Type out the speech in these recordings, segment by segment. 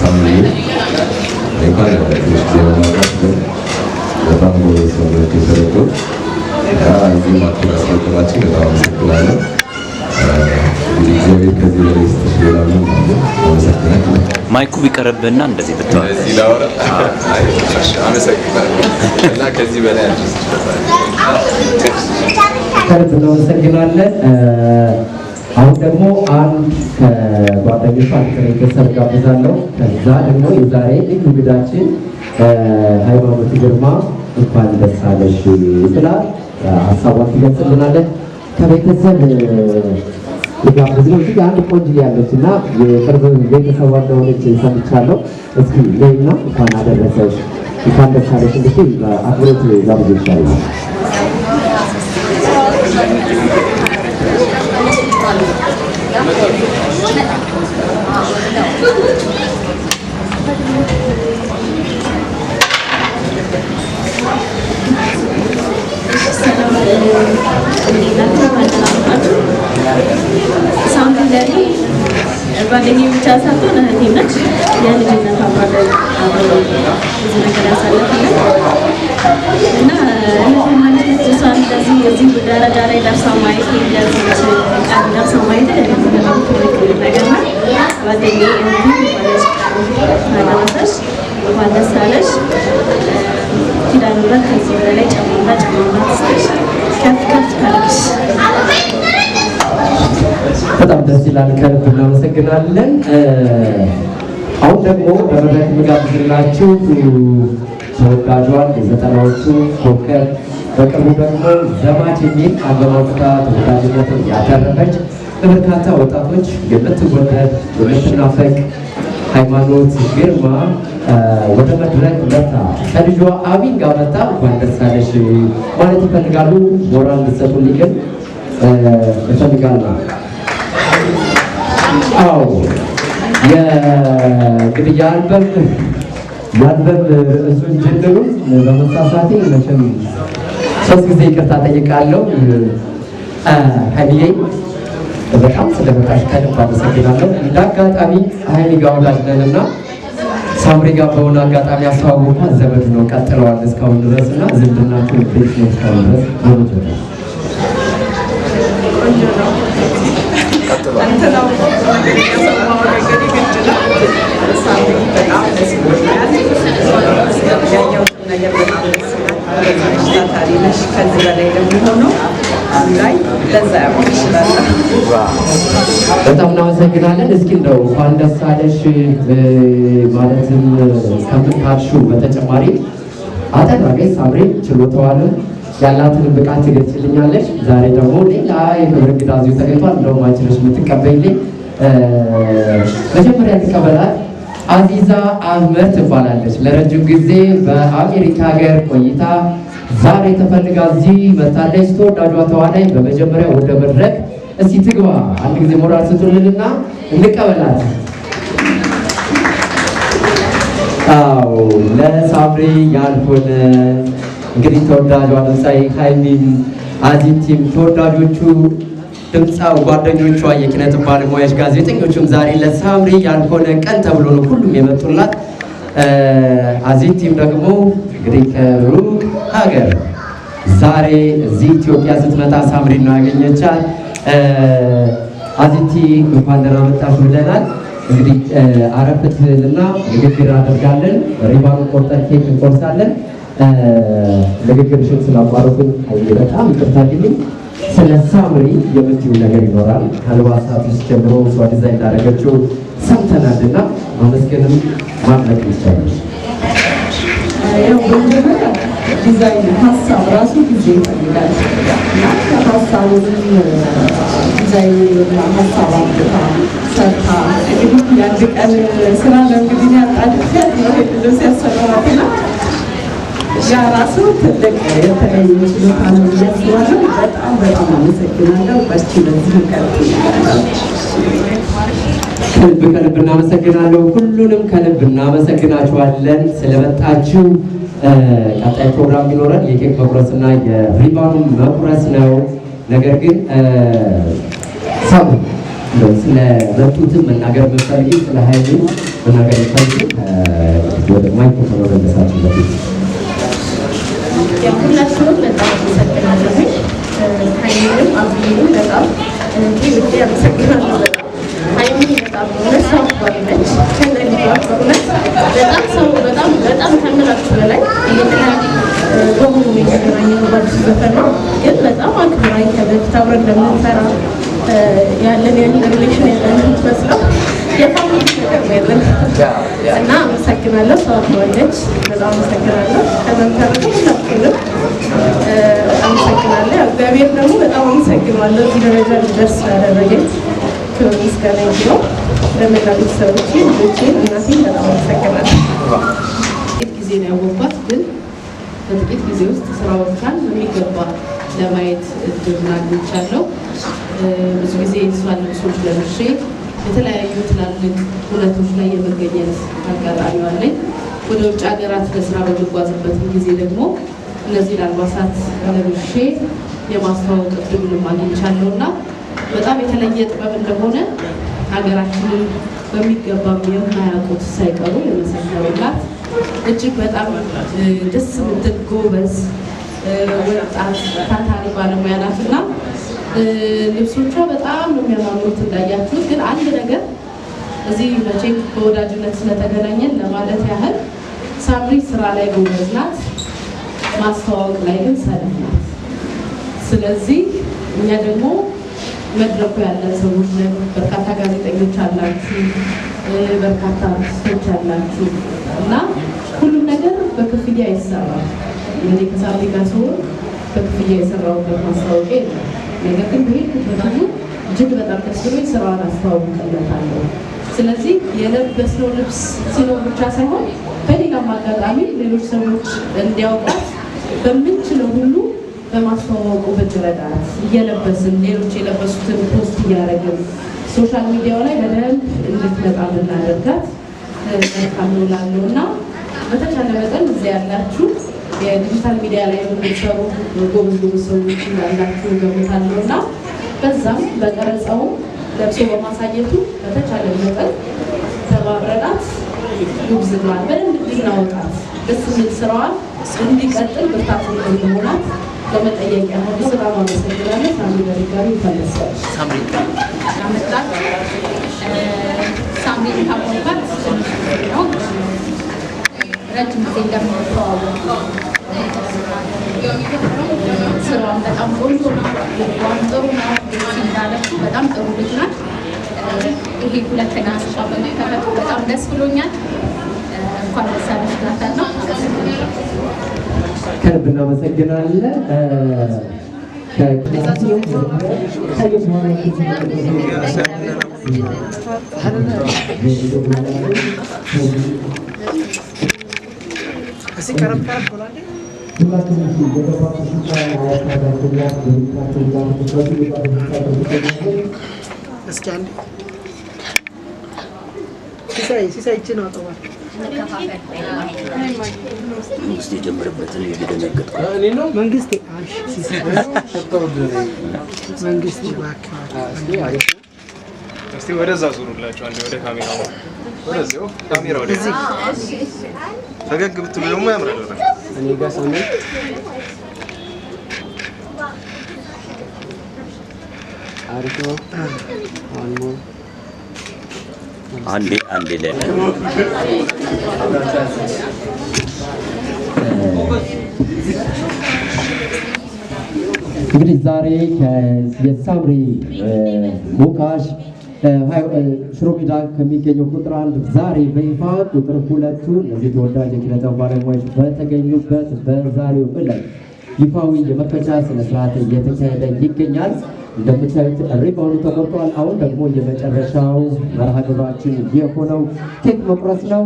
ሳምሪ እንኳን በጣም ጎበዝ ነው የተሰሩት። እዚህ ማክል አስፈቅዳችን በጣም አመሰግናለሁ። እግዚአብሔር ከዚህ በላይ ስትሽላሉ አመሰግናለሁ። ማይኩ ቢቀርብና እንደዚህ ብትዋል እዚህ ላወራ አመሰግናለሁ እና ከዚህ በላይ ከልብ እናመሰግናለን። አሁን ደግሞ አንድ ከጓደኞቿ ቤተሰብ ጋብዛለሁ። ከዛ ደግሞ የዛሬ ልዩ እንግዳችን ሃይማኖት ግርማ እንኳን ደስ አለሽ ብላ ሀሳቧን ትገልጽልናለች። ከቤተሰብ የጋበዝ ነው። እዚህ አንድ ቆንጆ ያለች እና የቅርብ ቤተሰቧ እንደሆነች ሰምቻለሁ። እስኪ ለይና እንኳን አደረሰሽ እንኳን ደስ አለሽ እንድትይ በአክብሮት ጋብዝ ይሻላል። ጓደኛዬ ብቻ ሳትሆን እህቴ ነች። የልጅነት አብረን ብዙ ነገር ያሳለፍን እና እህቴ ማለት እሷን እንደዚህ እዚህ ደረጃ ላይ ደርሳ ማየት እንደዚህ ቀን ደርሳ ማየት በጣም ትልቅ ነገር ነው። ጓደኛዬ አደረሰሽ እንኳን ደስ አለሽ። ኪዳነ ምሕረት ከዚህ በላይ ጨምራ ትስጥሽ፣ ከፍ ከፍ ታድርግሽ። በጣም ደስ ይላል። ከልብ እናመሰግናለን። አሁን ደግሞ በመድረክ የምጋብዝላችሁ ተወዳጇን የዘጠናዎቹ ኮከብ በቅርቡ ደግሞ ዘማች የሚል አገማውታ ተወዳጅነትን ያተረፈች በበርካታ ወጣቶች የምትወደድ የምትናፈቅ ሃይማኖት ግርማ ወደ መድረክ መጣ። ከልጇ አቢን ጋር መጣ። እንኳን ደስ አለሽ ማለት ይፈልጋሉ። ሞራል እንድትሰጡልኝ ግን እፈልጋለሁ። አዎ የእንግዲህ የአልበም ርዕሱን ጀምሩን በመሳሳቴ መቼም 3 ጊዜ ይቅርታ ጠይቃለሁ። ሀይሚዬ በጣም ስለመጣሽ ከልብ አመሰግናለሁ። እንደ አጋጣሚ ሀይሚ ጋር ወዳጅ ነንና ሳምሪ ጋር በሆነ አጋጣሚ አስተዋወቅኳት። ዘመድ ነው ቀጥለዋል እስካሁን ድረስ እና ዝምድናቸው ቤት ነው እስካሁን ድረስ ሆኖ በጣም እናመሰግናለን። እስኪ እንደው እንኳን ደስ አለሽ ማለትም ከምታልሽው በተጨማሪ አጠቃላይ ሳምሪ ችሎታዋንም ያላትን ብቃት ትገልጽልኛለች። ዛሬ ደግሞ ሌላ የክብር እንግዳ እዚሁ ተገኝቷል። እንደውም አንቺ ነሽ የምትቀበይልኝ። መጀመሪያ ልቀበላት። አዚዛ አህመድ ትባላለች። ለረጅም ጊዜ በአሜሪካ ሀገር ቆይታ ዛሬ ተፈልጋ እዚህ መታለች። ተወዳጇ ተዋናይ በመጀመሪያ ወደ መድረክ እስቲ ትግባ። አንድ ጊዜ ሞራል ስጡልንና እንቀበላት። አዎ ለሳምሪ ያልሆነ እንግዲህ ተወዳጇ ድምፃዊ ሀይሚም አዚቲም ተወዳጆቹ ድምፃ ጓደኞቿ የኪነት ባለሙያዎች ጋዜጠኞቹም ዛሬ ለሳምሪ ያልሆነ ቀን ተብሎ ነው ሁሉም የመጡላት። አዚቲም ደግሞ እንግዲህ ከሩቅ ሀገር ዛሬ እዚህ ኢትዮጵያ ስትመጣ ሳምሪ ነው ያገኘቻት። አዚቲ እንኳን ደህና መጣሽ ብለናል። እንግዲህ አረፍትልና ንግግር አደርጋለን። ሪባን ቆርጠን ኬክ እንቆርሳለን። ንግግርሽን ስላቋረጥኩኝ በጣም ይቅርታ አድርጊልኝ። ስለ ሳምሪ የምትይው ነገር ይኖራል። ከአልባሳት ውስጥ ጀምሮ እሷ ዲዛይን እንዳደረገችው ሰምተናልና ማመስገንም ማድነቅ ይቻላል። ያው በመጀመሪያ ዲዛይን ሀሳብ ራሱ ጊዜ ይፈልጋል እና ሀሳቡንም ዲዛይንና ሀሳብ አምጥታ ሰርታ እንግዲህ የአንድ ቀን ስራ ነው እንግዲህ ያጣድፊያት ነው ልብስ ያሰራዋትና ያ ራሱ ትልቅ የተለየ ችሎታ ነው ብዬ አስባለሁ። በጣም አመሰግናለሁ። በርቺ፣ በዚህ ቀጥይ። ከልብ እናመሰግናለሁ። ሁሉንም ከልብ እናመሰግናችኋለን ስለመጣችሁ። ቀጣይ ፕሮግራም ቢኖረን የኬክ መቁረስና የሪባኑ መቁረስ ነው። ነገር ግን ሳምሪ ስለ በርቱትም መናገር የምትፈልጊው ስለ ኃይሉ መናገር የምትፈልጊው ወደ ማይክሮፎን ወደ መሳችሁ በፊት ሁላችሁም በጣም አመሰግናለሁ። ኃይሉንም አብዬንም በጣም ውዴ አመሰግናለሁ። ኃይሉ በጣም እውነት ሰው አክባሪ ነች። ከነግሯት በእውነት በጣም ሰው በጣም ከምላችሁ በላይ በሆኑ የተገናኘ ነው ባዲሱ ዘፈን ነው። ግን በጣም አክብራኝ ከበፊት አብረን እንደምንሰራ ያለን ሪሌሽን ያለን የምትመስለው የፋሚሊ ነገር ነው ያለን እና አመሰግናለሁ። ሰው አክባሪ ነች። በጣም አመሰግናለሁ። ከመምከረቱ ሁላችሁንም አመሰግናለሁ። እግዚአብሔር ደግሞ በጣም አመሰግናለሁ እዚህ ደረጃ ልደርስ ስላደረገኝ ክብር ምስጋና ይግባው። ለመላ ቤተሰቦቼ፣ ልጆቼን፣ እናቴን በጣም አመሰግናለሁ። ጥቂት ጊዜ ነው ያወቅኳት፣ ግን በጥቂት ጊዜ ውስጥ ስራዎቿን በሚገባ ለማየት እድል አግኝቻለሁ። ብዙ ጊዜ የእሷን ልብሶች ለብሼ የተለያዩ ትላልቅ ሁነቶች ላይ የመገኘት አጋጣሚ አለኝ። ወደ ውጭ ሀገራት ለስራ በምጓዝበት ጊዜ ደግሞ እነዚህን አልባሳት ለብሼ የማስተዋወቅ እድሉንም አግኝቻለሁ እና በጣም የተለየ ጥበብ እንደሆነ ሀገራችንን በሚገባም የማያውቁት ሳይቀሩ የመሰከሩላት እጅግ በጣም ደስ የምትል ጎበዝ ወጣት ታታሪ ባለሙያ ናት እና ልብሶቿ በጣም ነው የሚያማምሩት እንዳያችሁት። ግን አንድ ነገር እዚህ መቼም በወዳጅነት ስለተገናኘን ለማለት ያህል ሳምሪ ስራ ላይ ጎበዝ ናት፣ ማስተዋወቅ ላይ ግን ሰነፍ ናት። ስለዚህ እኛ ደግሞ መድረኩ ያለን ሰዎች ነን። በርካታ ጋዜጠኞች አላችሁ፣ በርካታ አርቲስቶች አላችሁ እና ሁሉም ነገር በክፍያ ይሰራል። እኔ ከሳምሪ ጋር ሲሆን በክፍያ የሰራሁበት ማስታወቂያ የለም። ነገር ግን በሄድኩበት ሁሉ እጅግ በጣም ደስ ብሎኝ ስራዋን አስተዋውቅለታለሁ። ስለዚህ የለበስነው ልብስ ሲኖር ብቻ ሳይሆን በሌላም አጋጣሚ ሌሎች ሰዎች እንዲያውቋት በምንችለው ሁሉ በማስተዋወቁ ብትረዳት እየለበስን ሌሎች የለበሱትን ፖስት እያደረግን ሶሻል ሚዲያው ላይ በደንብ እንድትመጣ ብናደርጋት መልካም ነው እላለሁ እና በተቻለ መጠን እዚያ ያላችሁ የዲጂታል ሚዲያ ላይ የምትሰሩ ጎበዝ ሰዎች ያላችሁ ገምታለሁ እና በዛም በቀረጻው ለብሶ በማሳየቱ በተቻለ መጠን ተባብረናት ጉብዝናዋን በደንብ እንድናወጣት ደስ የሚል ስራዋን እንዲቀጥል ብርታት እንድንሆናት ለመጠየቅ ያህል በጣም አመሰግናለሁ። ሳምሪ በድጋሚ ይፈለሳል። ሳምሪ ካወቅኳት ነው ረጅም ጊዜ እንደምንተዋወቅ ስራዋን በጣም ቆንጆ ነው፣ ልቧም ጥሩ ነው። እንዳለችው በጣም ጥሩ ልጅ ናት። ይሄ ሁለተኛ ስራ በመከፈቱ በጣም ደስ ብሎኛል። እንኳን ደስ ያለሽ እላታለሁ። ከልብ እናመሰግናለን። ውስጥ የጀመረበትን እየደነገጥኩ መንግስት እስቲ ወደዛ ዙሩላችሁ። አንዴ ወደ ካሜራው ወደዚያው ካሜራው ወደዚህ ፈገግ ብትሉ ደግሞ ያምራል። እኔ ጋር ሳምሪ አሪፍ ነው። አንዴ ላይ እንግዲህ ዛሬ የሳምሪ ሞካሽ ሽሮ ሜዳ ከሚገኘው ቁጥር 1 ዛሬ በይፋ ቁጥር 2 እነዚህ ተወዳጅ የኪነጥበብ ባለሙያዎች በተገኙበት በዛሬው ዕለት ይፋዊ የመክፈቻ ስነስርዓት እየተካሄደ ይገኛል። እንደምታዩት ሪባኑ ተቆርጧል። አሁን ደግሞ የመጨረሻው መርሃ ግብራችን የሆነው ኬክ መቁረስ ነው።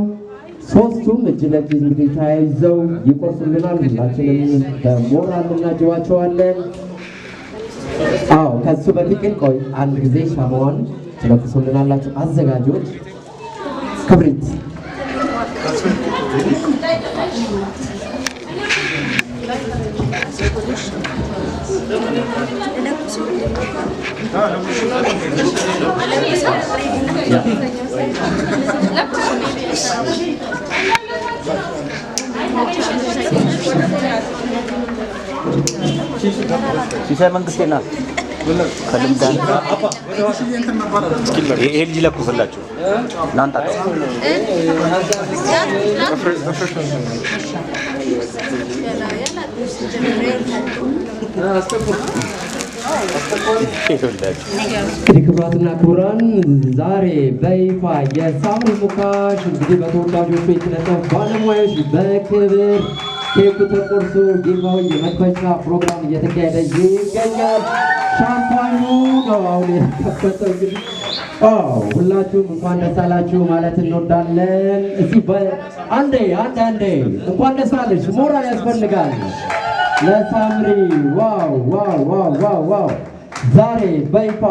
ሶስቱም እጅ ለእጅ እንግዲህ ተያይዘው ይቆርሱልናል። ሁላችንም በሞራል እናጅባቸዋለን። አዎ ከሱ በፊት ግን ቆይ አንድ ጊዜ ሻማዋን ትለኩሱልናላችሁ አዘጋጆች። ክብሪት ሲሳይ መንግስቴ ናት ከልምዳን ይሄ ልጅ ለኩስላችሁ እናንተ እንግዲህ ክቡራትና ክቡራን ዛሬ በይፋ የሳምሪ ሙካሽ እንግዲህ በተወዳጆቹ የኪነጥበብ ባለሙያዎች በክብር ኬኩ ተቆርሶ ጌታው የመክፈቻ ፕሮግራም እየተካሄደ ይገኛል። ሻምፓኙ ነው አሁን የተከፈተው። እንግዲህ ሁላችሁም እንኳን ደስ አላችሁ ማለት እንወዳለን። እስቲ አንዴ እንኳን ደስ አለሽ ሞራል ያስፈልጋል ለሳምሪ። ዋው ዛሬ በይፋ